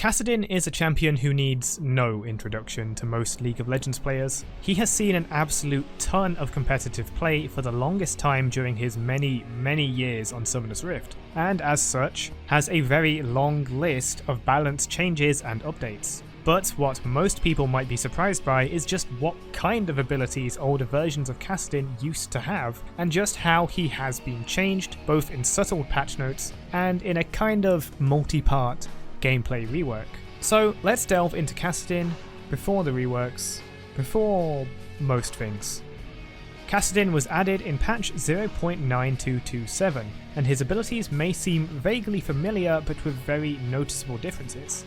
Kassadin is a champion who needs no introduction to most League of Legends players. He has seen an absolute ton of competitive play for the longest time during his many years on Summoner's Rift, and as such, has a very long list of balance changes and updates. But what most people might be surprised by is just what kind of abilities older versions of Kassadin used to have, and just how he has been changed, both in subtle patch notes and in a kind of multi-part gameplay rework. So let's delve into Kassadin before the reworks, before most things. Kassadin was added in patch 0.9227, and his abilities may seem vaguely familiar but with very noticeable differences.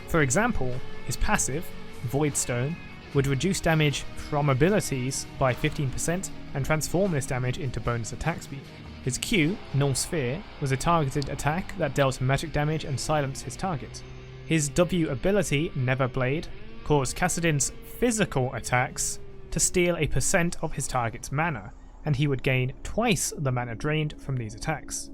For example, his passive, Voidstone, would reduce damage from abilities by 15% and transform this damage into bonus attack speed. His Q, Null Sphere, was a targeted attack that dealt magic damage and silenced his target. His W ability, Neverblade, caused Kassadin's physical attacks to steal a percent of his target's mana, and he would gain twice the mana drained from these attacks.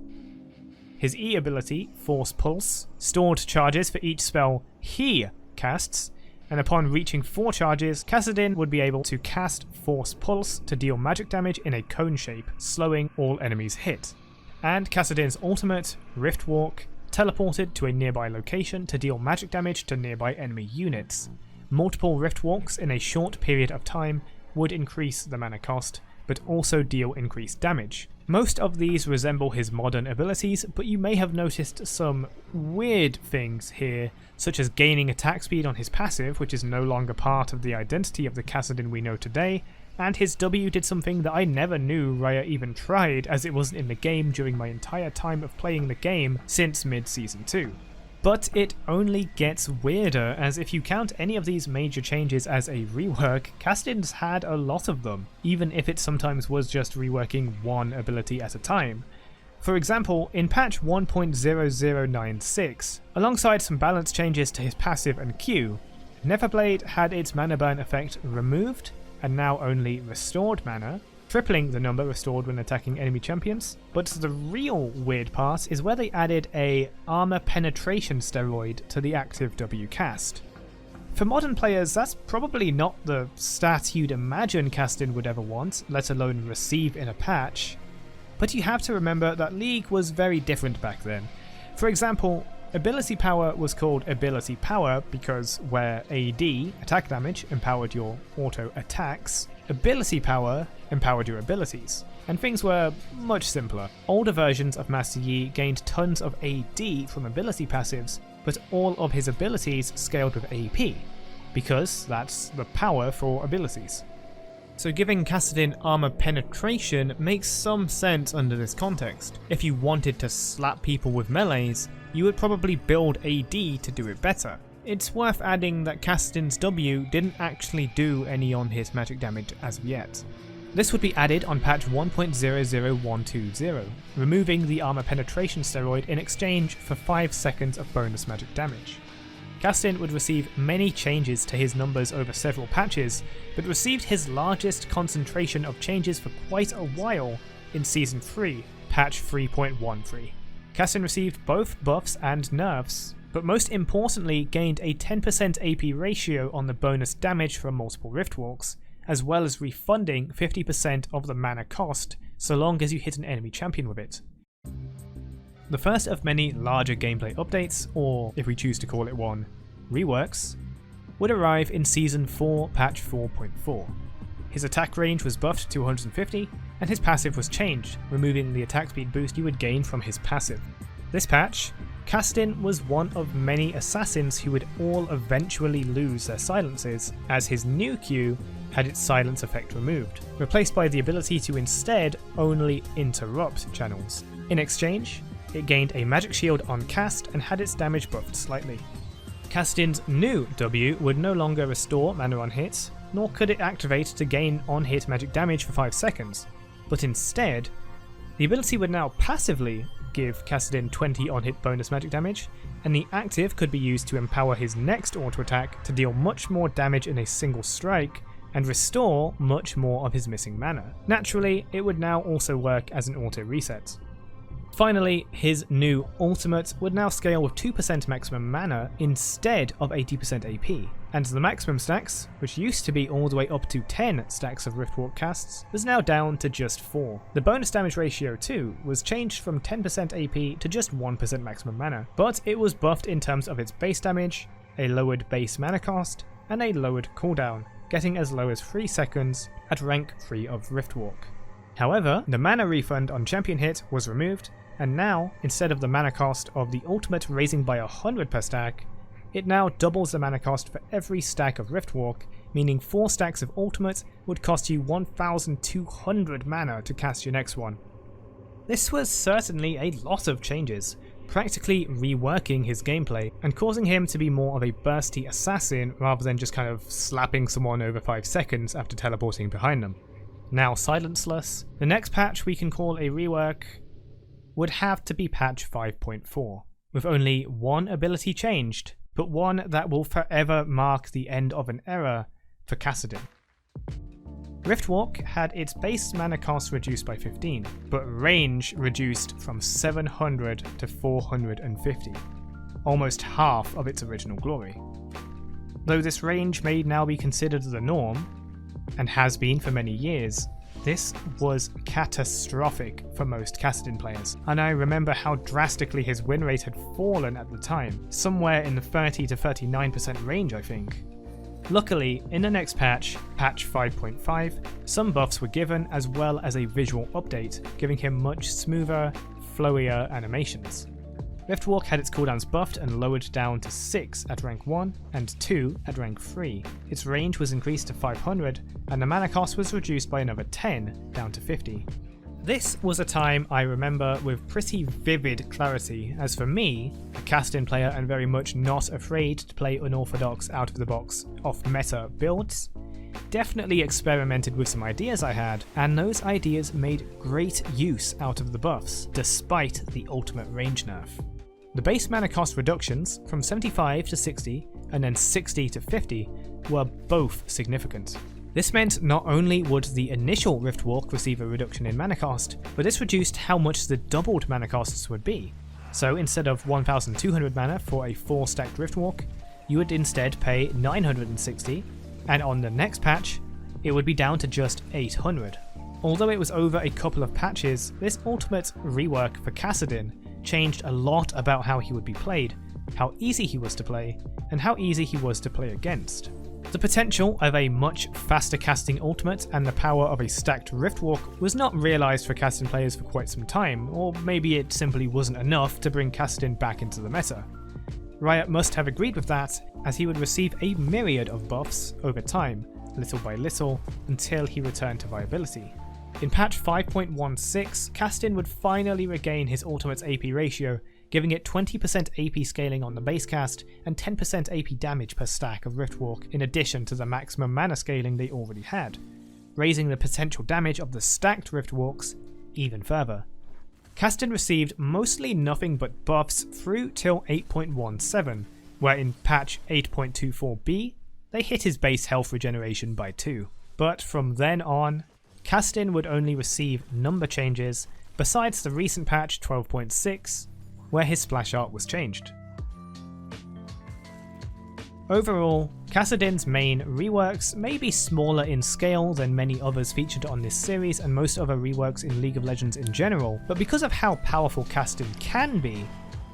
His E ability, Force Pulse, stored charges for each spell he casts, and upon reaching 4 charges, Kassadin would be able to cast Force Pulse to deal magic damage in a cone shape, slowing all enemies hit. And Kassadin's ultimate, Rift Walk, teleported to a nearby location to deal magic damage to nearby enemy units. Multiple Rift Walks in a short period of time would increase the mana cost, but also deal increased damage. Most of these resemble his modern abilities, but you may have noticed some weird things here, such as gaining attack speed on his passive, which is no longer part of the identity of the Kassadin we know today, and his W did something that I never knew Riot even tried, as it wasn't in the game during my entire time of playing the game since mid-season 2. But it only gets weirder, as if you count any of these major changes as a rework, Kassadin's had a lot of them, even if it sometimes was just reworking one ability at a time. For example, in patch 1.0096, alongside some balance changes to his passive and Q, Neverblade had its mana burn effect removed, and now only restored mana, tripling the number restored when attacking enemy champions. But the real weird part is where they added a armor penetration steroid to the active W cast. For modern players, that's probably not the stat you'd imagine Kassadin would ever want, let alone receive in a patch. But you have to remember that League was very different back then. For example, ability power was called ability power because where AD, attack damage, empowered your auto attacks, ability power empowered your abilities, and things were much simpler. Older versions of Master Yi gained tons of AD from ability passives, but all of his abilities scaled with AP, because that's the power for abilities. So giving Kassadin armor penetration makes some sense under this context. If you wanted to slap people with melees, you would probably build AD to do it better. It's worth adding that Kassadin's W didn't actually do any on-hit magic damage as of yet. This would be added on patch 1.00120, removing the armor penetration steroid in exchange for 5 seconds of bonus magic damage. Kassadin would receive many changes to his numbers over several patches, but received his largest concentration of changes for quite a while in Season 3, patch 3.13. Kassadin received both buffs and nerfs, but most importantly gained a 10% AP ratio on the bonus damage from multiple Rift Walks, as well as refunding 50% of the mana cost so long as you hit an enemy champion with it. The first of many larger gameplay updates, or if we choose to call it one, reworks, would arrive in Season 4 patch 4.4. His attack range was buffed to 150, and his passive was changed, removing the attack speed boost you would gain from his passive. This patch, Kassadin was one of many assassins who would all eventually lose their silences, as his new Q had its silence effect removed, replaced by the ability to instead only interrupt channels. In exchange, it gained a magic shield on cast and had its damage buffed slightly. Kassadin's new W would no longer restore mana on hit, nor could it activate to gain on-hit magic damage for 5 seconds, but instead, the ability would now passively give Kassadin 20 on-hit bonus magic damage, and the active could be used to empower his next auto attack to deal much more damage in a single strike, and restore much more of his missing mana. Naturally, it would now also work as an auto reset. Finally, his new ultimate would now scale with 2% maximum mana instead of 80% AP, and the maximum stacks, which used to be all the way up to 10 stacks of Riftwalk casts, was now down to just 4. The bonus damage ratio too was changed from 10% AP to just 1% maximum mana, but it was buffed in terms of its base damage, a lowered base mana cost, and a lowered cooldown, getting as low as 3 seconds at rank 3 of Riftwalk. However, the mana refund on champion hit was removed, and now, instead of the mana cost of the ultimate raising by 100 per stack, it now doubles the mana cost for every stack of Riftwalk, meaning 4 stacks of ultimate would cost you 1200 mana to cast your next one. This was certainly a lot of changes, practically reworking his gameplay and causing him to be more of a bursty assassin rather than just kind of slapping someone over 5 seconds after teleporting behind them. Now silenceless, the next patch we can call a rework would have to be patch 5.4, with only one ability changed, but one that will forever mark the end of an era for Kassadin. Riftwalk had its base mana cost reduced by 15, but range reduced from 700 to 450, almost half of its original glory. Though this range may now be considered the norm, and has been for many years, this was catastrophic for most Kassadin players, and I remember how drastically his win rate had fallen at the time, somewhere in the 30 to 39% range I think. Luckily, in the next patch, patch 5.5, some buffs were given as well as a visual update, giving him much smoother, flowier animations. Riftwalk had its cooldowns buffed and lowered down to 6 at rank 1 and 2 at rank 3. Its range was increased to 500 and the mana cost was reduced by another 10 down to 50. This was a time I remember with pretty vivid clarity, as for me, a Kassadin player and very much not afraid to play unorthodox out of the box off-meta builds, definitely experimented with some ideas I had, and those ideas made great use out of the buffs, despite the ultimate range nerf. The base mana cost reductions from 75 to 60 and then 60 to 50 were both significant. This meant not only would the initial Riftwalk receive a reduction in mana cost, but this reduced how much the doubled mana costs would be. So instead of 1200 mana for a 4-stacked Riftwalk, you would instead pay 960, and on the next patch, it would be down to just 800. Although it was over a couple of patches, this ultimate rework for Kassadin changed a lot about how he would be played, how easy he was to play, and how easy he was to play against. The potential of a much faster casting ultimate and the power of a stacked Riftwalk was not realised for Kassadin players for quite some time, or maybe it simply wasn't enough to bring Kassadin back into the meta. Riot must have agreed with that, as he would receive a myriad of buffs over time, little by little, until he returned to viability. In patch 5.16, Kassadin would finally regain his ultimate's AP ratio, giving it 20% AP scaling on the base cast and 10% AP damage per stack of Riftwalk in addition to the maximum mana scaling they already had, raising the potential damage of the stacked Riftwalks even further. Kassadin received mostly nothing but buffs through till 8.17, where in patch 8.24b, they hit his base health regeneration by 2. But from then on, Kassadin would only receive number changes, besides the recent patch 12.6, where his splash art was changed. Overall, Kassadin's main reworks may be smaller in scale than many others featured on this series and most other reworks in League of Legends in general, but because of how powerful Kassadin can be,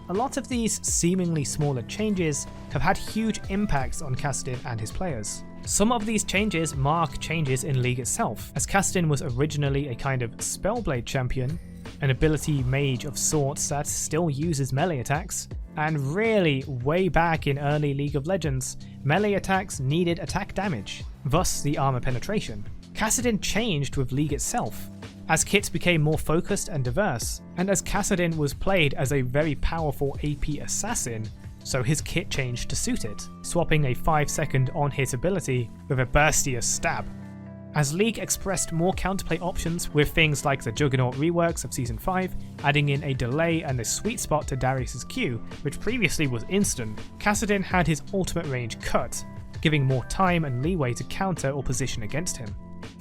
a lot of these seemingly smaller changes have had huge impacts on Kassadin and his players. Some of these changes mark changes in League itself, as Kassadin was originally a kind of Spellblade champion, an ability mage of sorts that still uses melee attacks, and really, way back in early League of Legends, melee attacks needed attack damage, thus the armor penetration. Kassadin changed with League itself, as kits became more focused and diverse, and as Kassadin was played as a very powerful AP assassin, so his kit changed to suit it, swapping a 5-second on-hit ability with a burstier stab. As League expressed more counterplay options with things like the Juggernaut reworks of Season 5, adding in a delay and a sweet spot to Darius' Q, which previously was instant, Kassadin had his ultimate range cut, giving more time and leeway to counter or position against him.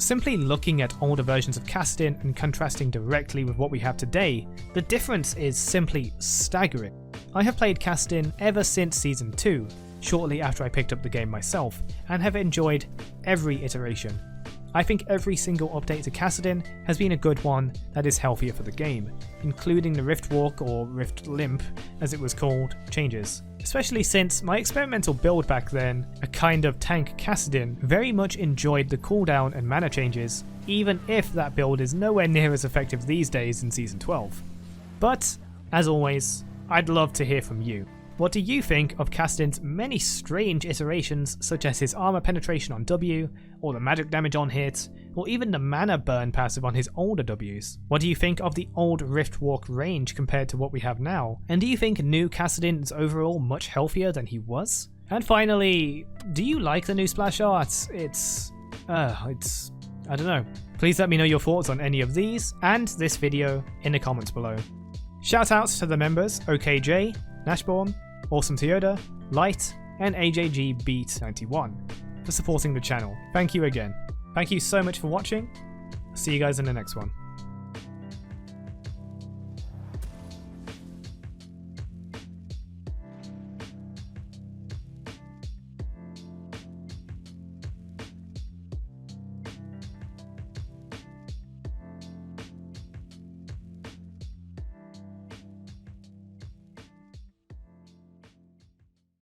Simply looking at older versions of Kassadin and contrasting directly with what we have today, the difference is simply staggering. I have played Kassadin ever since Season 2, shortly after I picked up the game myself, and have enjoyed every iteration. I think every single update to Kassadin has been a good one that is healthier for the game, including the Rift Walk, or Rift Limp as it was called, changes. Especially since my experimental build back then, a kind of tank Kassadin, very much enjoyed the cooldown and mana changes, even if that build is nowhere near as effective these days in Season 12. But, as always, I'd love to hear from you. What do you think of Kassadin's many strange iterations, such as his armor penetration on W, or the magic damage on hit, or even the mana burn passive on his older Ws? What do you think of the old Rift Walk range compared to what we have now? And do you think new Kassadin is overall much healthier than he was? And finally, do you like the new splash art? I don't know. Please let me know your thoughts on any of these and this video in the comments below. Shoutouts to the members OKJ, Nashborn, Awesome Toyota, Light, and AJG Beat 91 for supporting the channel. Thank you again. Thank you so much for watching. See you guys in the next one.